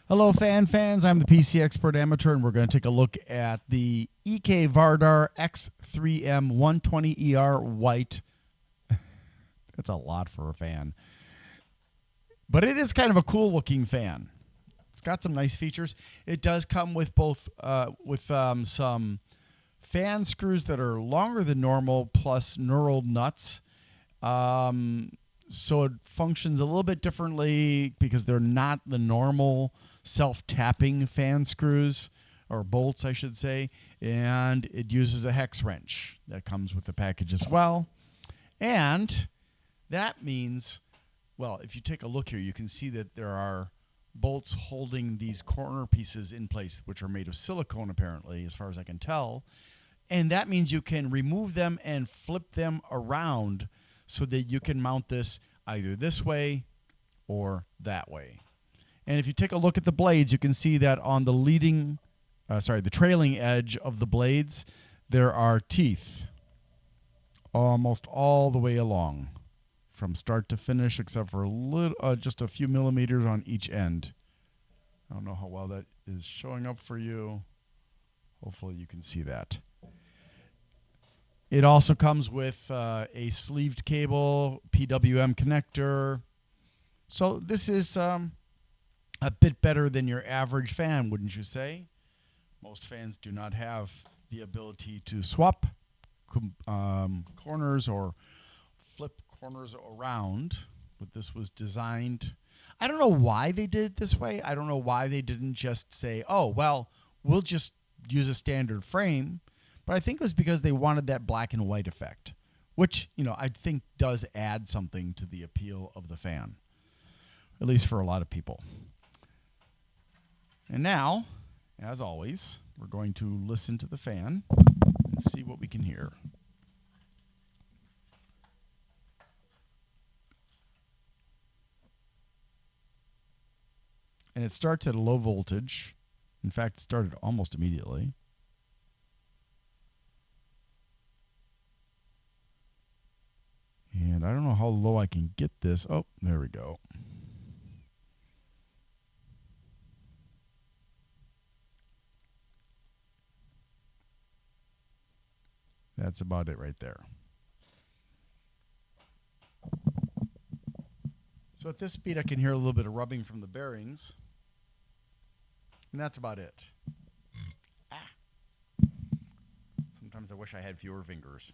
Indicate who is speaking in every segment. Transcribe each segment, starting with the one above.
Speaker 1: Hello, fans. I'm the PC Expert Amateur, and we're going to take a look at the EK Vardar X3M 120ER White. That's a lot for a fan, but it is kind of a cool-looking fan. It's got some nice features. It does come with both some fan screws that are longer than normal, plus knurled nuts. So it functions a little bit differently because they're not the normal self-tapping fan screws, or bolts, I should say, and it uses a hex wrench that comes with the package as well. And that means, well, if you take a look here, you can see that there are bolts holding these corner pieces in place, which are made of silicone, apparently, as far as I can tell. And that means you can remove them and flip them around so that you can mount this either this way or that way. And if you take a look at the blades, you can see that on the the trailing edge of the blades, there are teeth almost all the way along from start to finish, except for just a few millimeters on each end. I don't know how well that is showing up for you. Hopefully you can see that. It also comes with a sleeved cable, PWM connector. So this is a bit better than your average fan, wouldn't you say? Most fans do not have the ability to swap corners or flip corners around, but this was designed. I don't know why they did it this way. I don't know why they didn't just say, oh, well, we'll just use a standard frame. But I think it was because they wanted that black and white effect, which, I think does add something to the appeal of the fan, at least for a lot of people. And now, as always, we're going to listen to the fan and see what we can hear. And it starts at a low voltage. In fact, it started almost immediately. And I don't know how low I can get this. Oh, there we go. That's about it right there. So at this speed, I can hear a little bit of rubbing from the bearings. And that's about it. Sometimes I wish I had fewer fingers.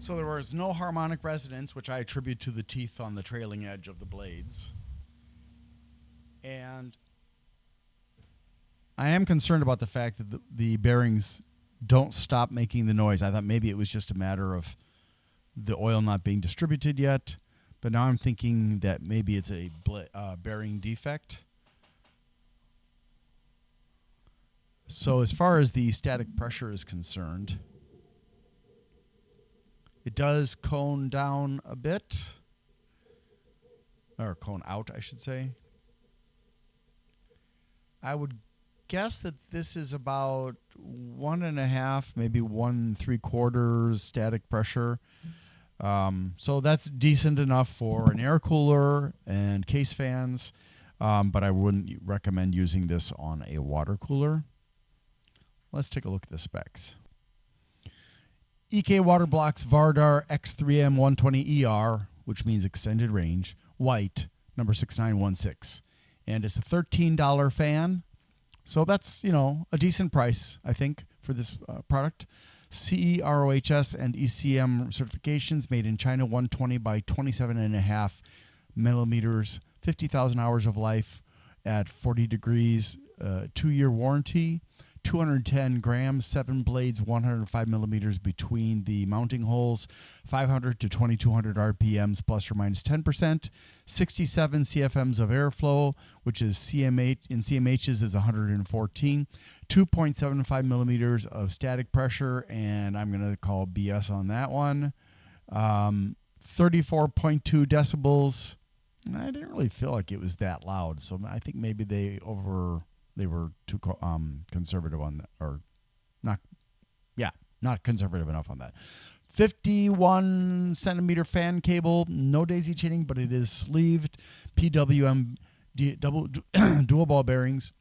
Speaker 1: So there was no harmonic resonance, which I attribute to the teeth on the trailing edge of the blades. And I am concerned about the fact that the bearings don't stop making the noise. I thought maybe it was just a matter of the oil not being distributed yet, but now I'm thinking that maybe it's a bearing defect. So as far as the static pressure is concerned, it does cone down a bit, or cone out, I should say. I would guess that this is about 1.5, maybe 1 3/4 static pressure. So that's decent enough for an air cooler and case fans, but I wouldn't recommend using this on a water cooler. Let's take a look at the specs. EK Water Blocks Vardar X3M 120ER, which means extended range, white, number 6916. And it's a $13 fan. So that's, a decent price, I think, for this product. CE, ROHS, and ECM certifications, made in China, 120 by 27.5 millimeters, 50,000 hours of life at 40 degrees, 2-year warranty. 210 grams, 7 blades, 105 millimeters between the mounting holes, 500 to 2200 RPMs plus or minus 10%, 67 CFMs of airflow, which is CMH in CMHs is 114, 2.75 millimeters of static pressure, and I'm going to call BS on that one. 34.2 decibels. I didn't really feel like it was that loud, so I think maybe they were too conservative on that, or not conservative enough on that. 51 centimeter fan cable, no daisy chaining, but it is sleeved. PWM dual ball bearings,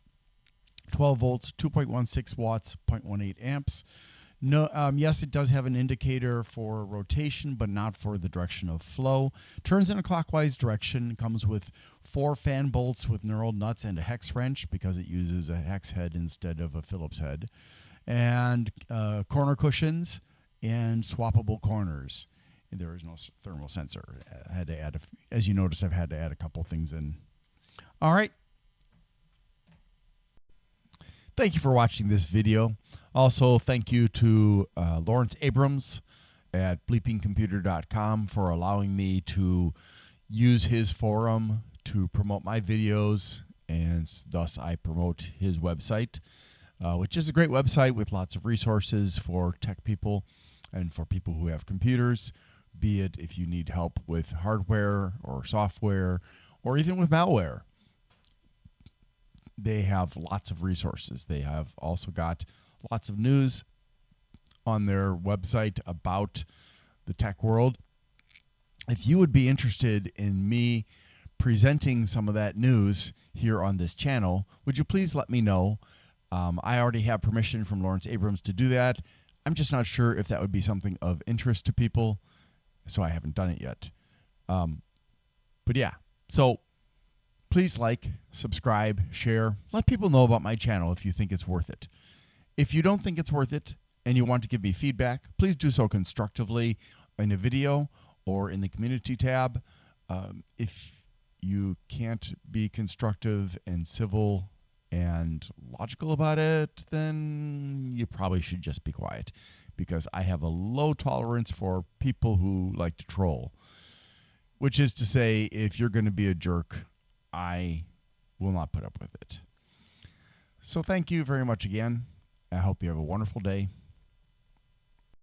Speaker 1: 12 volts, 2.16 watts, 0.18 amps. No, yes, it does have an indicator for rotation, but not for the direction of flow. Turns in a clockwise direction. Comes with 4 fan bolts with knurled nuts and a hex wrench because it uses a hex head instead of a Phillips head, and corner cushions and swappable corners. And there is no thermal sensor. I had to add, as you notice, I've had to add a couple things in. All right. Thank you for watching this video. Also, thank you to Lawrence Abrams at bleepingcomputer.com for allowing me to use his forum to promote my videos, and thus I promote his website, which is a great website with lots of resources for tech people and for people who have computers, be it if you need help with hardware or software or even with malware. They have lots of resources. They have also got lots of news on their website about the tech world. If you would be interested in me presenting some of that news here on this channel, would you please let me know? I already have permission from Lawrence Abrams to do that. I'm just not sure if that would be something of interest to people, so I haven't done it yet. But yeah, so please like, subscribe, share. Let people know about my channel if you think it's worth it. If you don't think it's worth it and you want to give me feedback, please do so constructively in a video or in the community tab. If you can't be constructive and civil and logical about it, then you probably should just be quiet, because I have a low tolerance for people who like to troll, which is to say, if you're going to be a jerk, I will not put up with it. So thank you very much again. I hope you have a wonderful day.